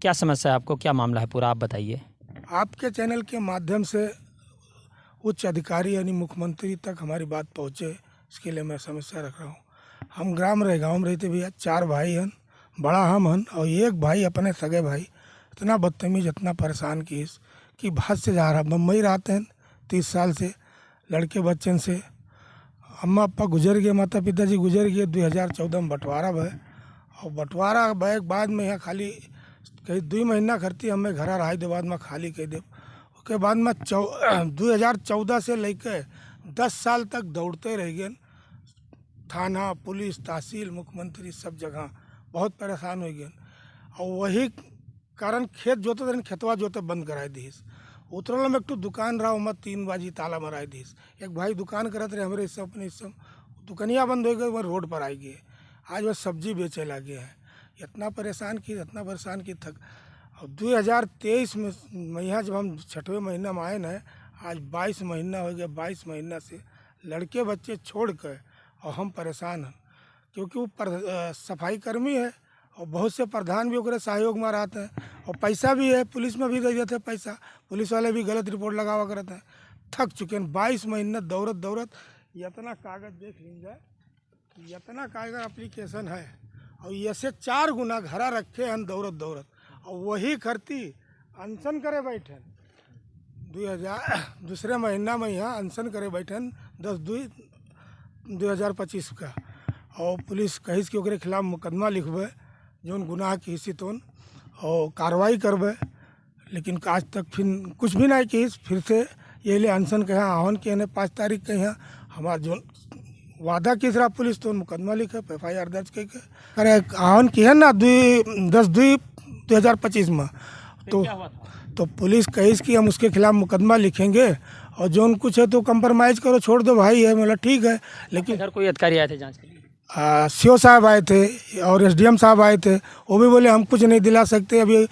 क्या समस्या है आपको, क्या मामला है पूरा, आप बताइए। आपके चैनल के माध्यम से उच्च अधिकारी यानी मुख्यमंत्री तक हमारी बात पहुँचे, इसके लिए मैं समस्या रख रहा हूँ। हम ग्राम रहे गाँव में रहते भैया, 4 भाई हैं, बड़ा हम हन और एक भाई अपने सगे भाई इतना बदतमीज, इतना परेशान कि भात से जा रहा। बम्बई रहते हैं 30 साल से, लड़के बच्चन से। अम्मा पापा गुजर गए, माता पिताजी गुजर गए 2014 में बंटवारा भय। और बंटवारा भय के बाद में यहाँ खाली कहीं 2 महीना करती हमें घर रहा दे, बाद में खाली कह दे। उसके बाद में 2014 से लेकर 10 साल तक दौड़ते रह गए, थाना पुलिस तहसील मुख्यमंत्री सब जगह, बहुत परेशान हो गए। और वही कारण खेत जोते थे, खेतवा जोते बंद कराए दीस। उतरल में एक तो दुकान रहा, मैं 3 बजे ताला मराए दीस। एक भाई दुकान करते रहे हमारे हिस्सा, अपने हिस्सा दुकनिया बंद हो गई, वह रोड पर आई गए। आज वह सब्जी बेचे लगे हैं। इतना परेशान की थक। और 2023 में महीना जब हम 6वें महीना में आए ना, आज 22 महीना हो गया। 22 महीना से लड़के बच्चे छोड़ कर और हम परेशान हैं, क्योंकि वो सफाई कर्मी है और बहुत से प्रधान भी ओकरे सहयोग में रहते हैं और पैसा भी है, पुलिस में भी दे देते हैं पैसा, पुलिस वाले भी गलत रिपोर्ट लगावा करते हैं। थक चुके हैं 22 महीना दौड़त। इतना कागज देख लीजिए, इतना कागज एप्लीकेशन है और ऐसे 4 गुना घरा रखे हैं दौड़त। और वही करती अनशन करे बैठे दूसरे महीना में यहाँ अनशन करे बैठे 10/2/2025 का। और पुलिस कही कि ओकरे खिलाफ मुकदमा लिखबे, जौन गुनाह की हिस्सी तोन और कार्रवाई करबे। लेकिन आज तक फिर कुछ भी नहीं की। फिर से ये लिए अनशन के यहाँ आहन के 5 तारीख के यहाँ हमारा जो वादा किस रहा पुलिस तो मुकदमा लिखे, FIR दर्ज करके करे आहन की है ना 10/2/2025 में। तो पुलिस कही कि हम उसके खिलाफ मुकदमा लिखेंगे और जो कुछ है तो कंप्रोमाइज़ करो, छोड़ दो भाई है। मतलब ठीक है, लेकिन इधर कोई अधिकारी आए थे जांच के लिए? CO साहब आए थे और SDM साहब आए थे। वो भी बोले हम कुछ नहीं दिला सकते, अभी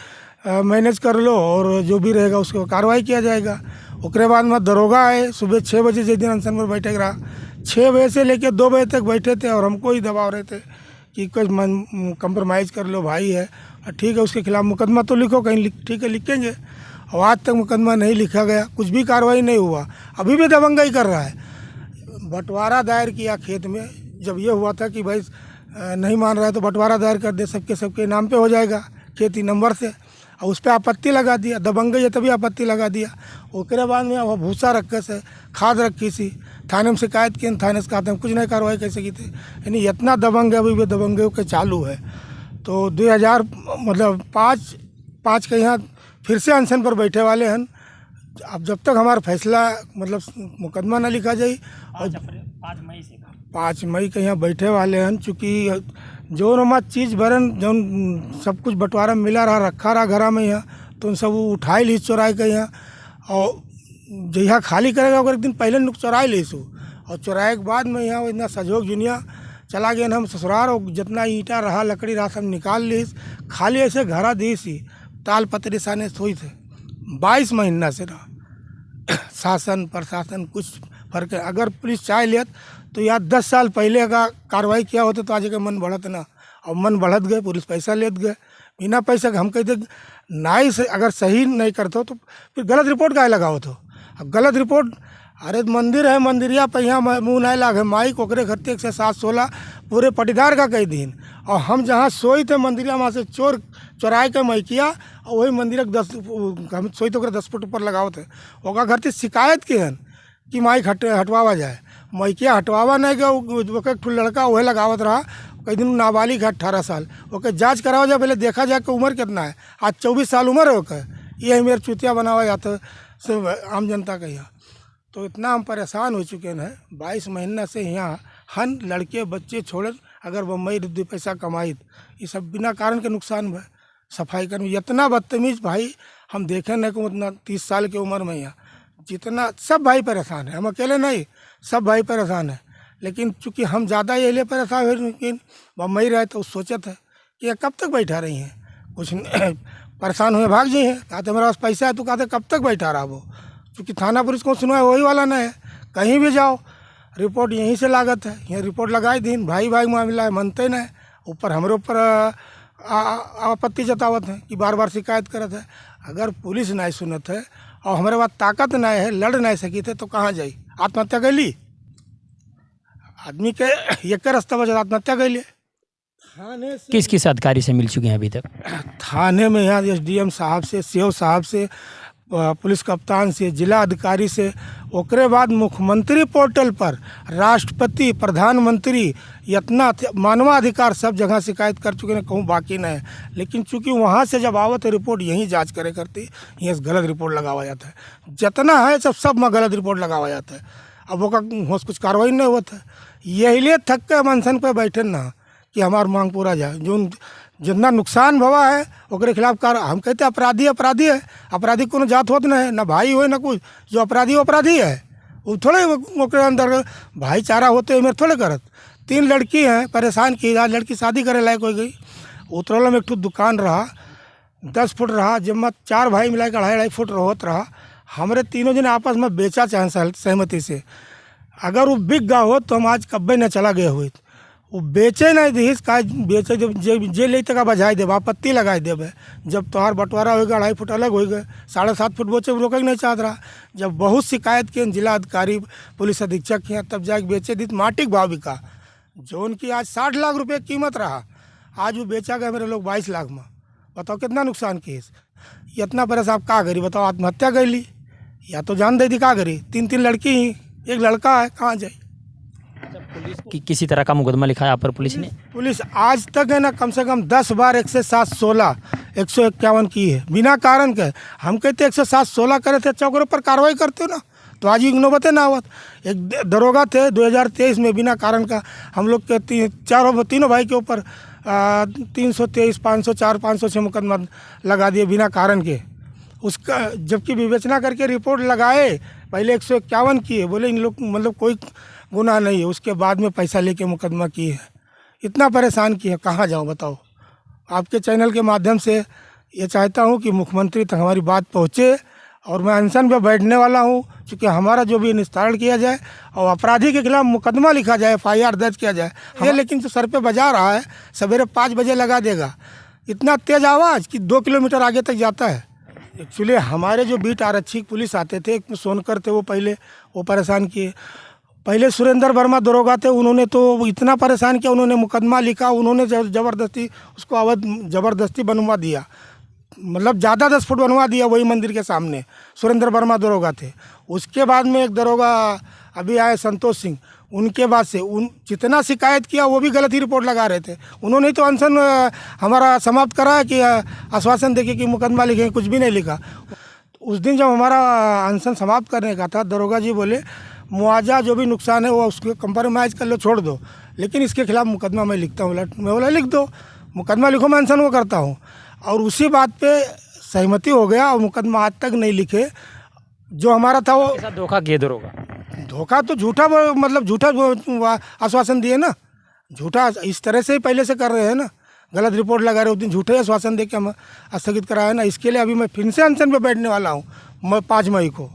मैनेज कर लो और जो भी रहेगा उसको कार्रवाई किया जाएगा। उसके बाद में दरोगा आए सुबह 6 बजे, जिस दिन अनशन पर बैठे रहा 6 बजे से लेकर 2 बजे तक बैठे थे और हमको ही दबाव रहे थे कि कुछ कंप्रोमाइज़ कर लो भाई है, ठीक है उसके खिलाफ मुकदमा तो लिखो कहीं, ठीक है लिखेंगे। और आज तक मुकदमा नहीं लिखा गया, कुछ भी कार्रवाई नहीं हुआ, अभी भी दबंगई कर रहा है। बंटवारा दायर किया खेत में, जब ये हुआ था कि भाई नहीं मान रहा है तो बंटवारा दायर कर दे, सबके नाम पे हो जाएगा खेती नंबर से, और उस पर आपत्ति लगा दिया। दबंगई है तभी आपत्ति लगा दिया। उसके बाद में वह भूसा रखे से खाद रखी सी, थाने में शिकायत की, थाने से कहते हैं कुछ नहीं कार्रवाई कैसे की थी। यानी इतना दबंग है, अभी भी दबंगई के चालू है। तो 2005 के यहाँ फिर से अनशन पर बैठे वाले हैं। अब जब तक हमारा फैसला मतलब मुकदमा न लिखा जाए, और 5 मई के यहाँ बैठे वाले हैं। चूँकि जो हमारा चीज़ भरन जो सब कुछ बंटवारा में मिला रहा, रखा रहा घरा में यहाँ, तो उन सब उठाए ली चुराए के यहाँ। और जहाँ खाली करेगा एक दिन पहले चुराए ली सू, और चुराए के बाद में यहाँ इतना सहयोग जुनिया चला गया हम ससुराल, और जितना ईंटा रहा लकड़ी रहा सब निकाल ली, खाली ऐसे घरा दी सी ताल पतरी साने सोई थे। 22 महीना से रहा शासन प्रशासन कुछ फर्क है। अगर पुलिस चाह लियत तो यार 10 साल पहले अगर कार्रवाई किया होता तो आज के मन बढ़त ना, और मन बढ़त गए, पुलिस पैसा लेत गए बिना पैसा के। हम कहते नाई से अगर सही नहीं करते हो तो फिर गलत रिपोर्ट काहे लगाओ तो। अब गलत रिपोर्ट, अरे मंदिर है, मंदिरिया पर यहाँ मुँह नहीं लागे माइक ओकरे घरते 107-16 पूरे पटीदार का कई दिन। और हम जहाँ सोई थे मंदिरिया वहाँ से चोराए के मैकिया, और वही मंदिर 10 हम सोई तो 10 फुट ऊपर लगाओ थे। ओका घर से शिकायत की हन कि माइक हटवावा जाए, मैकिया हटवावा नहीं गया। एक लड़का वही लगावत रहा, कई दिन नाबालिग है 18 साल, ओके जांच करावा जाए, पहले देखा जाए कि उम्र कितना है। आज 24 साल उम्र है ओके, ये मेरे चुतिया बनावा जाता सिर्फ आम जनता का यहाँ। तो इतना हम परेशान हो चुके हैं 22 महीना से यहाँ। हन लड़के बच्चे छोड़े, अगर बम्बई 2 पैसा कमाई, ये सब बिना कारण के नुकसान है। सफाई कर्मी इतना बदतमीज भाई हम देखे नहीं को, उतना 30 साल की उम्र में यहाँ जितना सब भाई परेशान है, हम अकेले नहीं, सब भाई परेशान है। लेकिन चूँकि हम ज़्यादा ये लिए परेशान हुए, लेकिन बम्बई रहे तो सोचत है कि कब तक बैठा रही हैं, कुछ परेशान हुए भाग जाइए। कहते मेरे पास पैसा है, तो कहते कब तक बैठा रहा वो। क्योंकि थाना पुलिस को सुनवाई वही वाला नहीं है, कहीं भी जाओ रिपोर्ट यहीं से लागत है, यहाँ रिपोर्ट लगाई दिन भाई मामला है, मनते नहीं। ऊपर हमारे ऊपर आपत्ति जतावत है कि बार बार शिकायत करत है। अगर पुलिस नहीं सुनत है और हमारे पास ताकत नहीं है, लड़ नहीं सकी थे, तो कहाँ जाई? आत्महत्या कर ली आदमी के एक रास्ता बचा, आत्महत्या कर लिए। थाने से किस किस अधिकारी से मिल चुके हैं अभी तक? थाने में यहाँ SDM साहब से, CO साहब से, पुलिस कप्तान से, जिला अधिकारी से, ओकरे बाद मुख्यमंत्री पोर्टल पर राष्ट्रपति, प्रधानमंत्री, इतना मानवाधिकार सब जगह शिकायत कर चुके हैं, कहूँ बाकी नहीं है। लेकिन चूंकि वहाँ से जब आवत है रिपोर्ट यहीं जांच करे करती, यहीं से गलत रिपोर्ट लगावा जाता है। जितना है सब में गलत रिपोर्ट लगावा जाता है। अब वो कुछ कार्रवाई नहीं होता है। यही लिए थक के हम अनशन पर बैठे ना कि हमारी मांग पूरा जाए। जो जितना नुकसान भवा है ओकरे खिलाफ हम कहते अपराधी अपराधी है। अपराधी कोनो जात होत नहीं है, ना भाई हो ना कुछ। जो अपराधी वो अपराधी है, वो थोड़े ओकरे अंदर भाईचारा होते मेरे थोड़े करत। 3 लड़की हैं परेशान की, आज लड़की शादी करे लायक हो गई। उतरल में एक दुकान रहा 10 फुट रहा, जब 4 भाई मिला के 2.5 फुट होत रहा। हमारे तीनों जने आपस में बेचा चाहे सहमति से। अगर वो बिक गा हो तो हम आज कब्बे न चला गए हुए। वो बेचे नहीं दी का बेचे, जब जे ले तक बजाई देव, आपत्ति लगाई देवे। जब तोहार बंटवारा हो गया 2.5 फुट अलग हो गए, 7.5 फुट बेचे रोके नहीं चाहत रहा। जब बहुत शिकायत किए जिला अधिकारी, पुलिस अधीक्षक किया, तब जाके बेचे दी। माटी के भाव बिका, जो उनकी आज 60 लाख रुपये कीमत रहा, आज वो बेचा गया मेरे लोग 22 लाख में। बताओ कितना नुकसान किए। इतना परेशान का करी बताओ? आत्महत्या कर ली या तो जान दे दी, का करी? 3 लड़की ही, एक लड़का है, कहाँ जाए? पुलिस की किसी तरह का मुकदमा लिखा है आप पर पुलिस ने? पुलिस आज तक है ना कम से कम 10 बार 107-16 151 की है बिना कारण के। हम कहते 107-16 करे थे, चौकरों पर कार्रवाई करते हो ना, तो आज ही नौबतें ना आवत। एक दरोगा थे 2023 में बिना कारण का हम लोग के तीनों भाई के ऊपर 323, 504, 506 मुकदमा लगा दिए बिना कारण के। उसका जबकि विवेचना करके रिपोर्ट लगाए, पहले 151 किए, बोले इन लोग मतलब कोई गुनाह नहीं है। उसके बाद में पैसा लेके मुकदमा किए है। इतना परेशान किए, कहाँ जाऊँ बताओ? आपके चैनल के माध्यम से ये चाहता हूँ कि मुख्यमंत्री तक हमारी बात पहुँचे, और मैं अनशन पे बैठने वाला हूँ। क्योंकि हमारा जो भी निस्तारण किया जाए और अपराधी के खिलाफ मुकदमा लिखा जाए, FIR दर्ज किया जाए। ये लेकिन जो सर पे बजा रहा है, सवेरे 5 बजे लगा देगा। इतना तेज़ आवाज़ कि 2 किलोमीटर आगे तक जाता है। एक्चुअली हमारे जो बीट आरक्षी पुलिस आते थे, एक सोनकर थे, वो पहले वो परेशान किए। पहले सुरेंद्र वर्मा दरोगा थे, उन्होंने तो इतना परेशान किया, उन्होंने मुकदमा लिखा, उन्होंने ज़बरदस्ती उसको अवध ज़बरदस्ती बनवा दिया, मतलब ज़्यादा 10 फुट बनवा दिया वही मंदिर के सामने। सुरेंद्र वर्मा दरोगा थे। उसके बाद में एक दरोगा अभी आए संतोष सिंह, उनके बाद से जितना शिकायत किया वो भी गलत ही रिपोर्ट लगा रहे थे। उन्होंने तो अनशन हमारा समाप्त करा कि आश्वासन देके कि मुकदमा लिखेंगे, कुछ भी नहीं लिखा। उस दिन जब हमारा अनशन समाप्त करने का था, दरोगा जी बोले मुआवजा जो भी नुकसान है वो उसको कंप्रोमाइज़ कर लो, छोड़ दो, लेकिन इसके खिलाफ मुकदमा मैं लिखता हूँ। मैं बोला लिख दो, मुकदमा लिखो, मैं अनशन वो करता हूँ। और उसी बात पे सहमति हो गया और मुकदमा आज तक नहीं लिखे। जो हमारा था वो धोखा किए दरोगा। धोखा तो झूठा, मतलब झूठा आश्वासन दिए ना, झूठा इस तरह से ही पहले से कर रहे हैं ना, गलत रिपोर्ट लगा रहे, उस दिन झूठे आश्वासन दे के हम स्थगित कराया ना। इसके लिए अभी मैं फिर से अनशन पे बैठने वाला हूँ 5 मई को।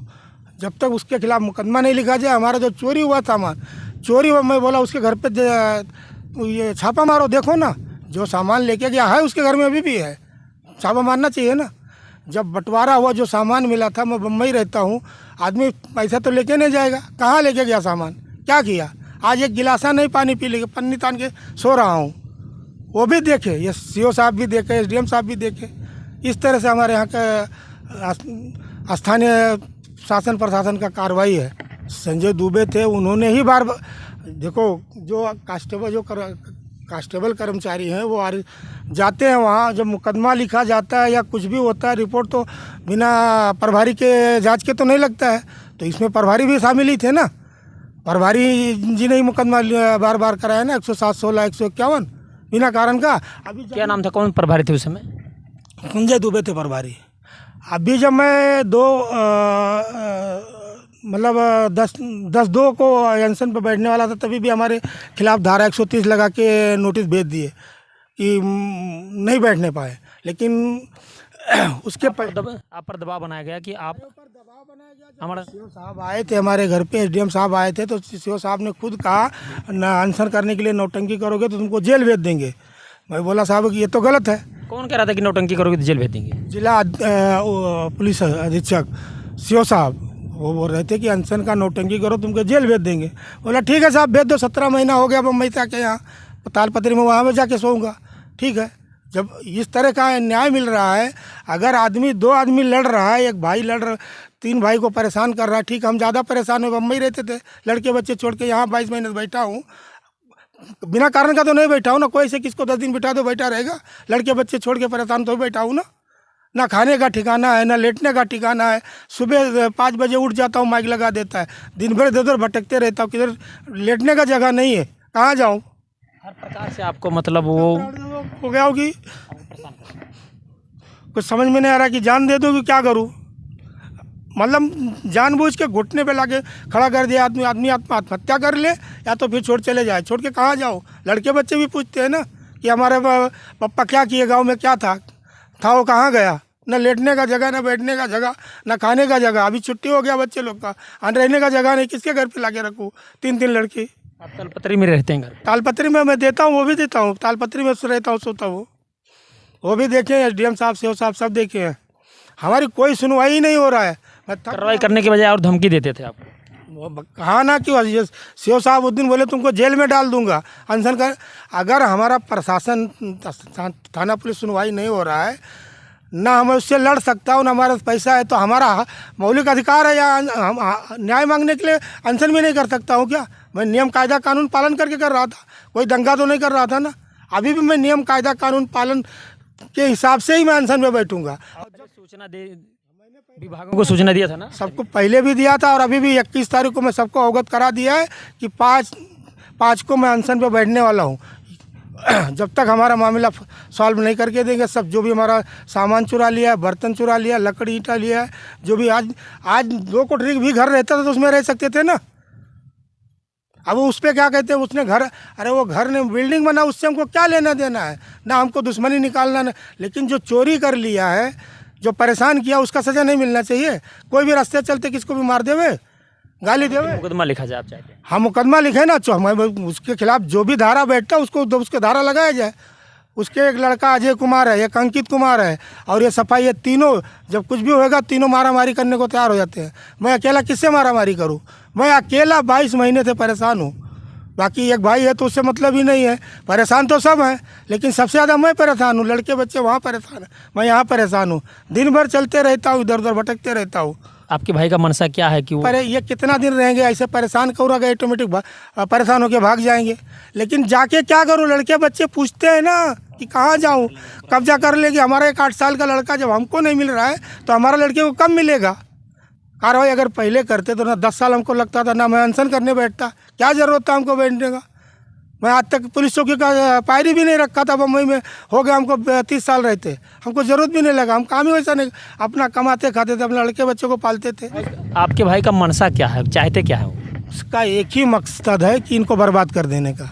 जब तक उसके खिलाफ मुकदमा नहीं लिखा जाए, हमारा जो चोरी हुआ सामान चोरी हुआ, मैं बोला उसके घर पे ये छापा मारो, देखो ना जो सामान लेके गया है उसके घर में अभी भी है, छापा मारना चाहिए ना। जब बंटवारा हुआ जो सामान मिला था, मैं बम्बई रहता हूँ, आदमी पैसा तो लेके नहीं जाएगा, कहाँ लेके गया सामान, क्या किया? आज एक गिलासा नहीं पानी पी लेके पन्नी तान के सो रहा हूँ। वो भी देखे, ये CO साहब भी देखे, SDM साहब भी देखे। इस तरह से हमारे यहाँ का स्थानीय शासन प्रशासन का कार्रवाई है। संजय दुबे थे, उन्होंने ही बार देखो, जो कांस्टेबल कर्मचारी हैं वो जाते हैं वहाँ, जब मुकदमा लिखा जाता है या कुछ भी होता है, रिपोर्ट तो बिना प्रभारी के जांच के तो नहीं लगता है। तो इसमें प्रभारी भी शामिल ही थे ना, प्रभारी जी ने ही मुकदमा बार बार कराया ना, 107-16 151 बिना कारण का। अभी क्या नाम था, कौन प्रभारी थे उस समय? संजय दुबे थे प्रभारी। अभी जब मैं 10/2 को अनशन पर बैठने वाला था, तभी भी हमारे खिलाफ धारा 130 लगा के नोटिस भेज दिए कि नहीं बैठने पाए। लेकिन उसके आप पर दबाव बनाया गया कि आप हमारा CO साहब आए थे हमारे घर पे, SDM साहब आए थे, तो CO साहब ने खुद कहा ना, अनशन करने के लिए नौटंकी करोगे तो तुमको जेल भेज देंगे। मैं बोला साहब कि ये तो गलत है। कौन कह रहा था कि नौटंकी करोगे तो जेल भेज देंगे? जिला पुलिस अधीक्षक सीओ साहब वो बोल रहे थे कि अनशन का नौटंकी करो तुमको जेल भेज देंगे। बोला ठीक है साहब भेज दो, 17 महीना हो गया बम्बई से आके यहाँ तालपत्री में, वहाँ में जाके सोऊंगा। ठीक है, जब इस तरह का न्याय मिल रहा है, अगर दो आदमी लड़ रहा है, एक भाई लड़ रहा, 3 भाई को परेशान कर रहा है, ठीक, हम ज़्यादा परेशान हुए, बम्बई रहते थे, लड़के बच्चे छोड़ के यहाँ 22 महीने से बैठा हूँ, बिना कारण का तो नहीं बैठा हूँ ना, कोई से किसको 10 दिन बिठा दो बैठा रहेगा, लड़के बच्चे छोड़ के परेशान तो बैठा हूँ ना खाने का ठिकाना है, ना लेटने का ठिकाना है। सुबह 5 बजे उठ जाता हूँ, माइक लगा देता है, दिन भर इधर उधर भटकते रहता हूँ, किधर लेटने का जगह नहीं है, कहाँ जाऊँ? हर प्रकार से आपको मतलब वो हो गया होगी, कुछ समझ में नहीं आ रहा कि जान दे दूँ कि क्या करूँ। मतलब जानबूझ के घुटने पे लाके खड़ा कर दिया, आदमी आत्महत्या कर ले या तो फिर छोड़ चले जाए। छोड़ के कहाँ जाओ? लड़के बच्चे भी पूछते हैं ना कि हमारे पापा क्या किए, गांव में क्या था वो कहाँ गया? न लेटने का जगह, न बैठने का जगह, न खाने का जगह। अभी छुट्टी हो गया बच्चे लोग का, रहने का जगह नहीं, किसके घर पे लाके रखूँ? 3 लड़की। आप तालपत्री में रहते हैं? घर तालपत्री में मैं देता हूँ, वो भी देता हूँ, तालपत्री में रहता हूँ, सोता हूँ, वो भी देखे हैं, SDM साहब सीओ साहब सब देखे हैं। हमारी कोई सुनवाई ही नहीं हो रहा है। कार्रवाई करने के बजाय और धमकी देते थे आप? कहा ना कि सीओ साहब उस दिन बोले तुमको जेल में डाल दूंगा, अनशन कर। अगर हमारा प्रशासन थाना पुलिस सुनवाई नहीं हो रहा है, ना हम उससे लड़ सकता हूँ, ना हमारा पैसा है, तो हमारा मौलिक अधिकार है या न्याय मांगने के लिए अनशन भी नहीं कर सकता हूँ क्या? मैं नियम कायदा कानून पालन करके कर रहा था, कोई दंगा तो नहीं कर रहा था ना। अभी भी मैं नियम कायदा कानून पालन के हिसाब से ही मैं अनशन में बैठूंगा। सूचना दे, विभागों को सूचना दिया था ना? सबको पहले भी दिया था और अभी भी 21 तारीख को मैं सबको अवगत करा दिया है कि 5 को मैं अनशन पे बैठने वाला हूँ। जब तक हमारा मामला सॉल्व नहीं करके देंगे, सब जो भी हमारा सामान चुरा लिया है, बर्तन चुरा लिया, लकड़ी ईंटा लिया है, जो भी आज 2 कोठरी भी घर रहता था तो उसमें रह सकते थे ना। अब उस पर क्या कहते हैं, उसने घर, अरे वो घर ने बिल्डिंग बना, उससे हमको क्या लेना देना है? ना हमको दुश्मनी निकालना ना, लेकिन जो चोरी कर लिया है, जो परेशान किया, उसका सज़ा नहीं मिलना चाहिए? कोई भी रास्ते चलते किसको भी मार देवे, गाली देवे? मुकदमा लिखा जाए आप चाहते हैं? हाँ, मुकदमा लिखे ना, हमें उसके खिलाफ जो भी धारा बैठता है उसके धारा लगाया जाए। उसके एक लड़का अजय कुमार है, एक अंकित कुमार है और ये सफाई, ये तीनों जब कुछ भी होएगा तीनों मारामारी करने को तैयार हो जाते हैं। मैं अकेला किससे मारामारी करूं? मैं अकेला 22 महीने से परेशान हूं। बाकी एक भाई है तो उससे मतलब ही नहीं है, परेशान तो सब हैं, लेकिन सबसे ज़्यादा मैं परेशान हूँ। लड़के बच्चे वहाँ परेशान हैं, मैं यहाँ परेशान हूँ, दिन भर चलते रहता हूँ, इधर उधर भटकते रहता हूँ। आपके भाई का मनसा क्या है कि वो ये कितना दिन रहेंगे ऐसे परेशान? करूँगा ऑटोमेटिक परेशान होकर भाग जाएंगे। लेकिन जाके क्या करूँ? लड़के बच्चे पूछते हैं ना कि कहाँ जाऊँ, कब्जा कर लेगी। हमारा एक 8 साल का लड़का जब हमको नहीं मिल रहा है तो हमारा लड़के को कब मिलेगा? कार्रवाई अगर पहले करते तो ना 10 साल हमको लगता था, ना मैं अनशन करने बैठता। क्या ज़रूरत था हमको बैठने का? मैं आज तक पुलिस चौकी का पायरी भी नहीं रखा था बम्बई में, हो गया हमको 30 साल रहते, हमको ज़रूरत भी नहीं लगा। हम काम ही वैसा नहीं, अपना कमाते खाते थे, अपने लड़के बच्चों को पालते थे। आपके भाई का मनसा क्या है, चाहते क्या है वो? उसका एक ही मकसद है कि इनको बर्बाद कर देने का।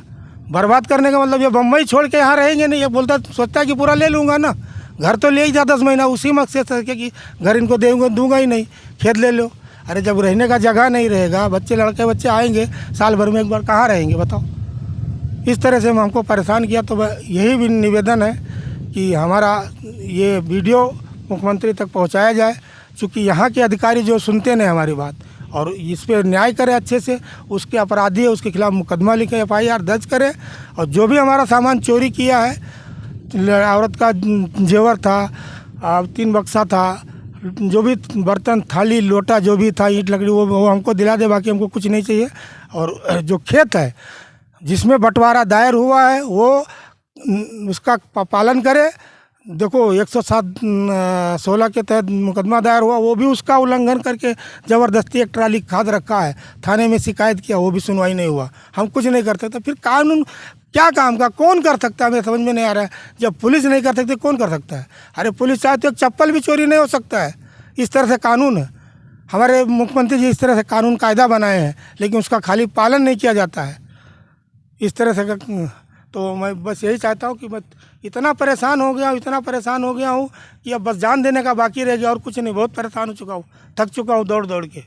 बर्बाद करने का मतलब ये बम्बई छोड़ के यहाँ रहेंगे नहीं, ये बोलता सोचता है कि पूरा ले लूँगा ना, घर तो ले ही जा 10 महीना, उसी मकसद से कि घर इनको दूंगा ही नहीं, खेत ले लो। अरे जब रहने का जगह नहीं रहेगा, लड़के बच्चे आएंगे साल भर में एक बार, कहाँ रहेंगे बताओ? इस तरह से हमको परेशान किया। तो यही भी निवेदन है कि हमारा ये वीडियो मुख्यमंत्री तक पहुंचाया जाए, क्योंकि यहाँ के अधिकारी जो सुनते नहीं हमारी बात और इस पर न्याय करें अच्छे से। उसके अपराधी है उसके खिलाफ मुकदमा लिखे, FIR दर्ज करें। और जो भी हमारा सामान चोरी किया है, औरत का जेवर था, 3 बक्सा था, जो भी बर्तन थाली लोटा जो भी था, ईंट लकड़ी, वो हमको दिला दे, बाकी हमको कुछ नहीं चाहिए। और जो खेत है जिसमें बंटवारा दायर हुआ है वो उसका पालन करे। देखो 107-16 के तहत मुकदमा दायर हुआ, वो भी उसका उल्लंघन करके ज़बरदस्ती एक ट्राली खाद रखा है, थाने में शिकायत किया, वो भी सुनवाई नहीं हुआ। हम कुछ नहीं करते तो फिर कानून क्या काम का? कौन कर सकता है? हमें समझ में नहीं आ रहा है। जब पुलिस नहीं कर सकती कौन कर सकता है? अरे पुलिस चाहे तो एक चप्पल भी चोरी नहीं हो सकता है। इस तरह से कानून है। हमारे मुख्यमंत्री जी इस तरह से कानून कायदा बनाए हैं, लेकिन उसका खाली पालन नहीं किया जाता है इस तरह से। तो मैं बस यही चाहता हूँ कि मैं इतना परेशान हो गया हूँ कि अब बस जान देने का बाकी रह गया और कुछ नहीं। बहुत परेशान हो चुका हूँ, थक चुका हूँ दौड़ दौड़ के।